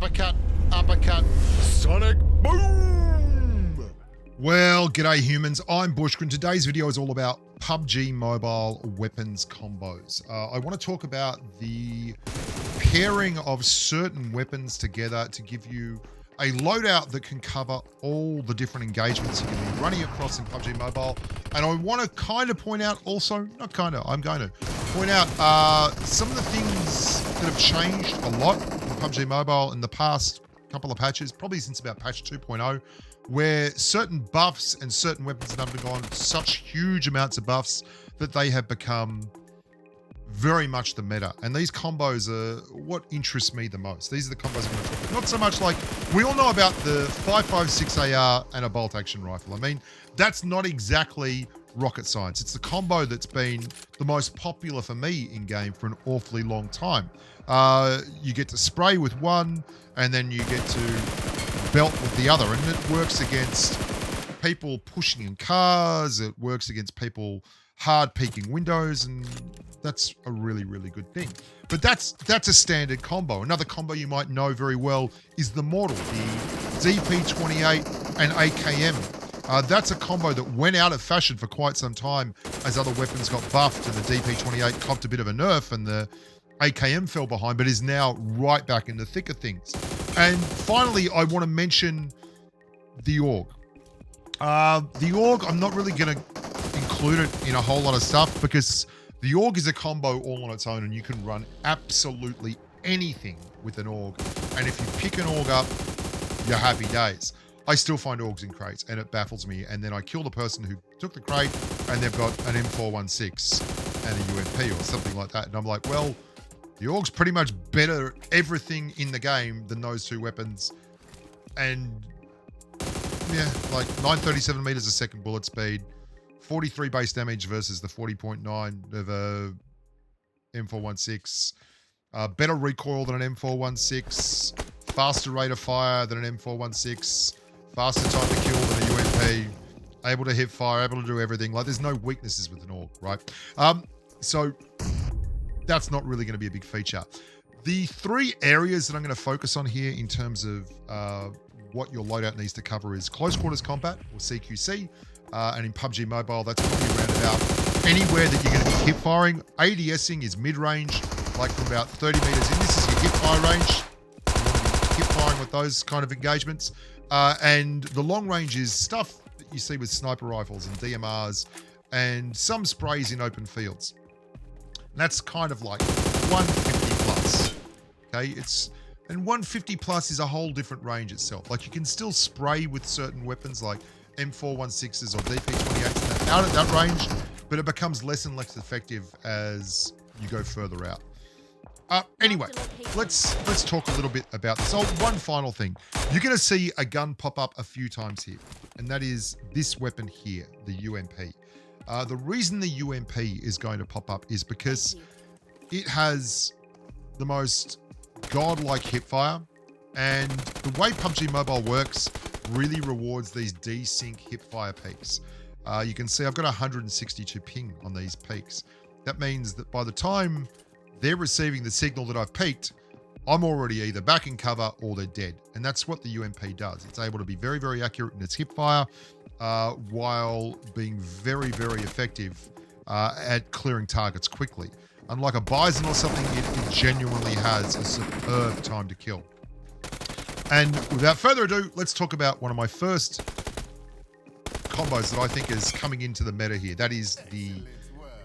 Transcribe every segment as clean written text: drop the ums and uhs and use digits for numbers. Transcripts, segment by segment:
uppercut, uppercut, sonic boom! Well, g'day humans, I'm Bushkin. Today's video is all about PUBG mobile weapons combos. I want to talk about the pairing of certain weapons together to give you a loadout that can cover all the different engagements you're going to be running across in PUBG Mobile. And I want to kind of point out also, not kind of, I'm going to point out some of the things that have changed a lot in PUBG Mobile in the past couple of patches, probably since about patch 2.0, where certain buffs and certain weapons have undergone such huge amounts of buffs that they have become very much the meta. And these combos are what interests me the most. These are the combos I'm going to talk about. Not so much like, we all know about the 5.56 AR and a bolt action rifle. I mean, that's not exactly rocket science. It's the combo that's been the most popular for me in game for an awfully long time. You get to spray with one and then you get to belt with the other, and it works against people pushing in cars, it works against people hard peeking windows, and that's a really, really good thing. But that's a standard combo. Another combo you might know very well is the Mortal, the DP28 and AKM. That's a combo that went out of fashion for quite some time as other weapons got buffed and the DP28 copped a bit of a nerf and the AKM fell behind, but is now right back in the thick of things. And finally, I want to mention the AUG. The AUG, I'm not really going to include it in a whole lot of stuff because the AUG is a combo all on its own and you can run absolutely anything with an AUG. And if you pick an AUG up, you're happy days. I still find AUGs in crates and it baffles me. And then I kill the person who took the crate and they've got an M416 and a UMP or something like that. And I'm like, well, the AUG's pretty much better at everything in the game than those two weapons. And yeah, like 937 meters a second bullet speed, 43 base damage versus the 40.9 of a M416. Better recoil than an M416, faster rate of fire than an M416, faster time to kill than a UMP, able to hip fire, able to do everything. Like, there's no weaknesses with an AUG, right? So that's not really going to be a big feature. The three areas that I'm going to focus on here in terms of what your loadout needs to cover is close quarters combat, or CQC, and in PUBG Mobile, that's probably around about anywhere that you're going to be hip firing. ADSing is mid-range, like from about 30 meters in. This is your hip fire range. You want to be hip firing with those kind of engagements. And the long range is stuff that you see with sniper rifles and DMRs and some sprays in open fields. And that's kind of like 150 plus. Okay, and 150 plus is a whole different range itself. Like, you can still spray with certain weapons like M416s or DP28s out at that range, but it becomes less and less effective as you go further out. Anyway, let's talk a little bit about this. Oh, one final thing. You're going to see a gun pop up a few times here, and that is this weapon here, the UMP. The reason the UMP is going to pop up is because it has the most godlike hipfire, and the way PUBG Mobile works really rewards these desync hipfire peaks. You can see I've got 162 ping on these peaks. That means that by the time they're receiving the signal that I've peaked, I'm already either back in cover or they're dead. And that's what the UMP does. It's able to be very, very accurate in its hipfire, while being very, very effective at clearing targets quickly. Unlike a Bison or something, it genuinely has a superb time to kill. And without further ado, let's talk about one of my first combos that I think is coming into the meta here. That is the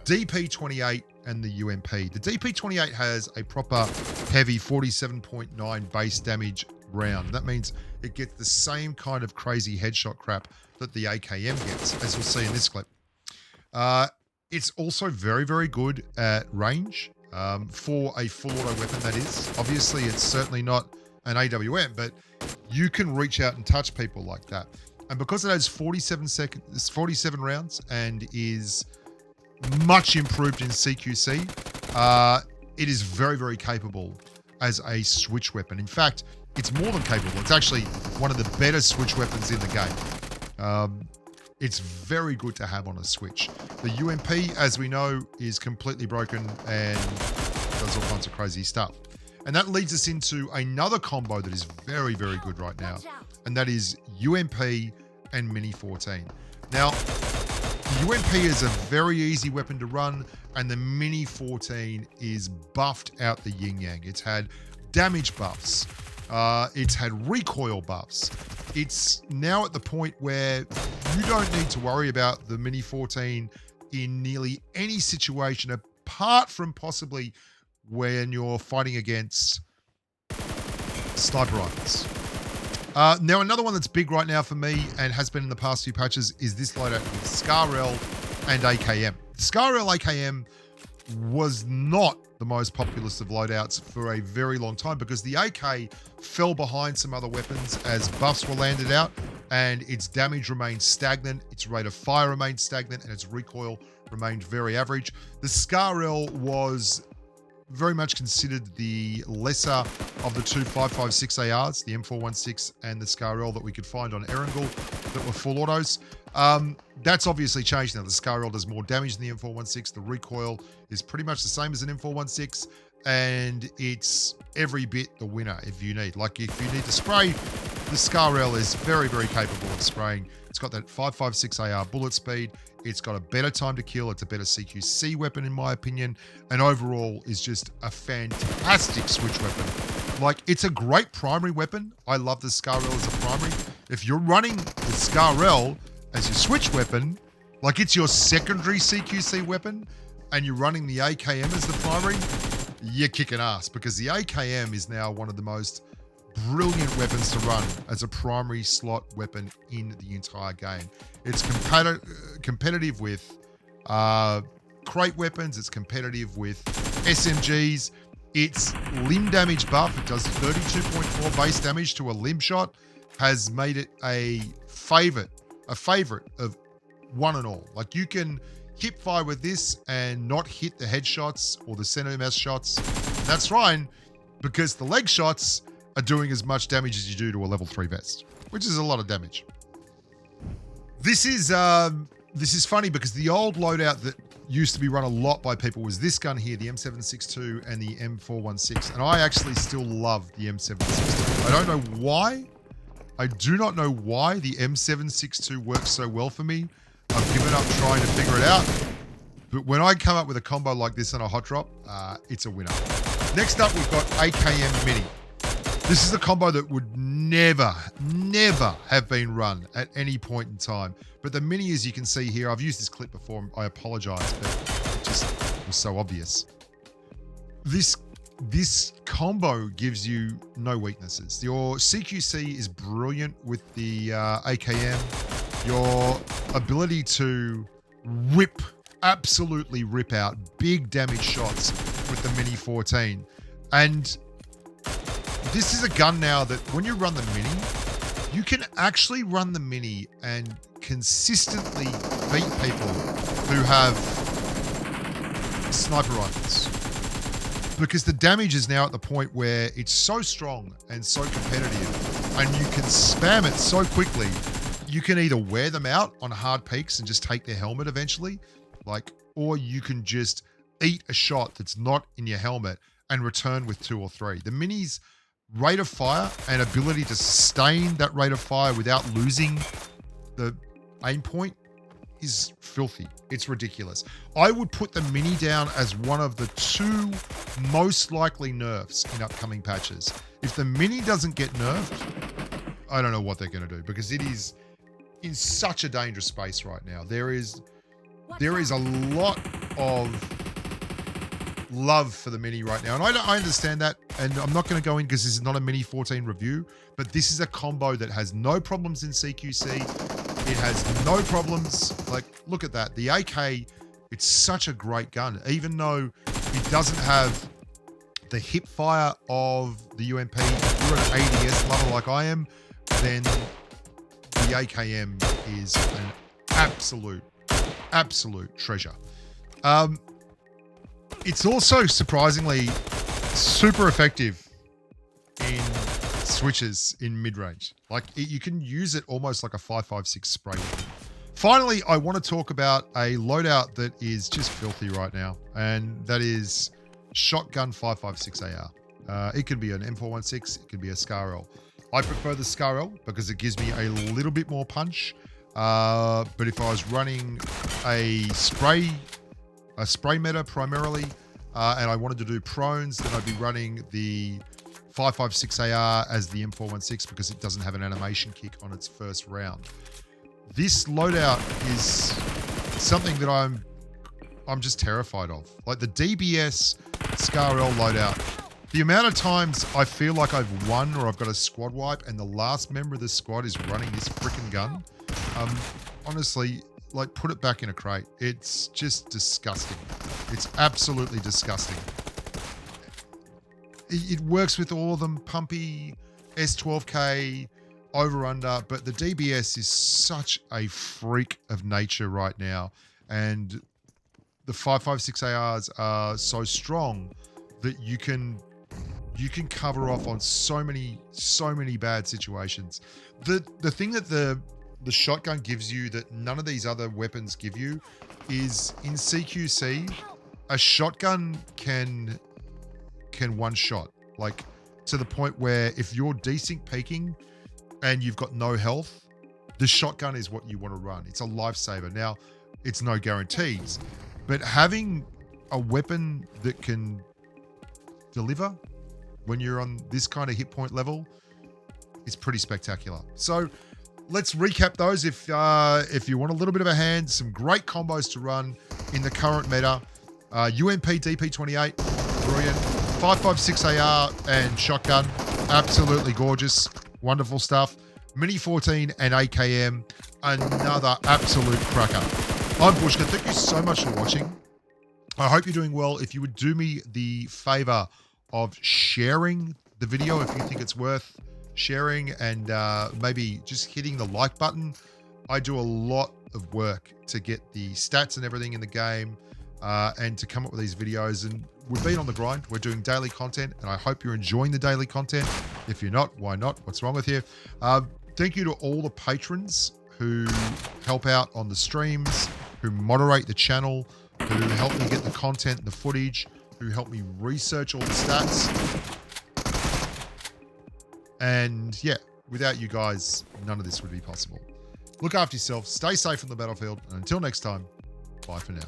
DP28 and the UMP. The DP28 has a proper heavy 47.9 base damage round. That means it gets the same kind of crazy headshot crap that the AKM gets, as you'll see in this clip. It's also very, very good at range for a full auto weapon, that is. Obviously, it's certainly not an AWM, but you can reach out and touch people like that. And because it has 47 rounds and is much improved in CQC, it is very, very capable as a switch weapon. In fact, it's more than capable. It's actually one of the better switch weapons in the game. It's very good to have on a switch. The UMP, as we know, is completely broken and does all kinds of crazy stuff. And that leads us into another combo that is very, very good right now. And that is UMP and Mini 14. Now, the UMP is a very easy weapon to run, and the Mini 14 is buffed out the yin-yang. It's had damage buffs. It's had recoil buffs. It's now at the point where you don't need to worry about the Mini 14 in nearly any situation, apart from possibly when you're fighting against sniper rifles. Now, another one that's big right now for me and has been in the past few patches is this loadout with SCAR-L and AKM. SCAR-L AKM was not the most populous of loadouts for a very long time because the AK fell behind some other weapons as buffs were landed out, and its damage remained stagnant, its rate of fire remained stagnant, and its recoil remained very average. The SCAR-L was very much considered the lesser of the two 5.56 ARs, the M416 and the SCAR-L that we could find on Erangel that were full autos. That's obviously changed now. The SCAR-L does more damage than the M416. The recoil is pretty much the same as an M416, and it's every bit the winner if you need. Like, if you need to spray, the SCAR-L is very, very capable of spraying. It's got that 5.56 AR bullet speed. It's got a better time to kill. It's a better CQC weapon, in my opinion, and overall is just a fantastic switch weapon. Like, it's a great primary weapon. I love the SCAR-L as a primary. If you're running the SCAR-L as your switch weapon, like it's your secondary CQC weapon, and you're running the AKM as the primary, you're kicking ass, because the AKM is now one of the most brilliant weapons to run as a primary slot weapon in the entire game. It's competitive with crate weapons. It's competitive with SMGs. Its limb damage buff, it does 32.4 base damage to a limb shot, has made it a favorite of one and all. Like, you can hip fire with this and not hit the headshots or the center mass shots. That's fine, because the leg shots are doing as much damage as you do to a level 3 vest, which is a lot of damage. This is funny because the old loadout that used to be run a lot by people was this gun here, the M762 and the M416, and I actually still love the M762. I don't know why. I do not know why the M762 works so well for me. I've given up trying to figure it out, but when I come up with a combo like this on a hot drop, it's a winner. Next up, we've got AKM Mini. This is a combo that would never have been run at any point in time. But the Mini, as you can see here, I've used this clip before, I apologize, but it just was so obvious. This combo gives you no weaknesses. Your CQC is brilliant with the AKM. Your ability to absolutely rip out big damage shots with the Mini 14. And this is a gun now that when you run the Mini, you can actually run the Mini and consistently beat people who have sniper rifles. Because the damage is now at the point where it's so strong and so competitive, and you can spam it so quickly, you can either wear them out on hard peaks and just take their helmet eventually, or you can just eat a shot that's not in your helmet and return with 2 or 3. The Mini's rate of fire and ability to sustain that rate of fire without losing the aim point is filthy. It's ridiculous. I would put the Mini down as one of the 2 most likely nerfs in upcoming patches. If the Mini doesn't get nerfed, I don't know what they're going to do, because it is in such a dangerous space right now. There is a lot of love for the Mini right now, and I understand that, and I'm not going to go in because this is not a Mini 14 review, but this is a combo that has no problems in CQC. It has no problems. Like, look at that. The AK, it's such a great gun, even though it doesn't have the hip fire of the UMP. If you're an ADS lover like I am, then the AKM is an absolute treasure. It's also surprisingly super effective in switches in mid-range. Like, you can use it almost like a 5.56 spray weapon. Finally, I want to talk about a loadout that is just filthy right now, and that is shotgun 5.56 AR. It can be an M416, it can be a ScarL. I prefer the ScarL because it gives me a little bit more punch. But if I was running a spray meta primarily, and I wanted to do prones, then I'd be running the 5.56 AR as the M416 because it doesn't have an animation kick on its first round. This loadout is something that I'm just terrified of. Like the DBS ScarL loadout. The amount of times I feel like I've won or I've got a squad wipe and the last member of the squad is running this freaking gun. Honestly, like put it back in a crate. It's just disgusting. It's absolutely disgusting. It works with all of them, Pumpy, S12K, over under, but the DBS is such a freak of nature right now. And the 5.56 ARs are so strong that you can cover off on so many bad situations. The thing that the shotgun gives you that none of these other weapons give you is in CQC, a shotgun can one shot, like to the point where if you're desync peeking and you've got no health, the shotgun is what you want to run. It's a lifesaver. Now, it's no guarantees, but having a weapon that can deliver when you're on this kind of hit point level is pretty spectacular. So let's recap those if you want a little bit of a hand. Some great combos to run in the current meta. UMP DP28, brilliant. 5.56 AR and shotgun, absolutely gorgeous. Wonderful stuff. Mini 14 and AKM, another absolute cracker. I'm Bushka. Thank you so much for watching. I hope you're doing well. If you would do me the favor of sharing the video if you think it's worth sharing, and maybe just hitting the like button. I do a lot of work to get the stats and everything in the game and to come up with these videos, and we've been on the grind. We're doing daily content, and I hope you're enjoying the daily content. If you're not, why not? What's wrong with you? Thank you to all the patrons who help out on the streams, who moderate the channel, who help me get the content, the footage, who help me research all the stats. And yeah, without you guys, none of this would be possible. Look after yourself, stay safe on the battlefield, and until next time, bye for now.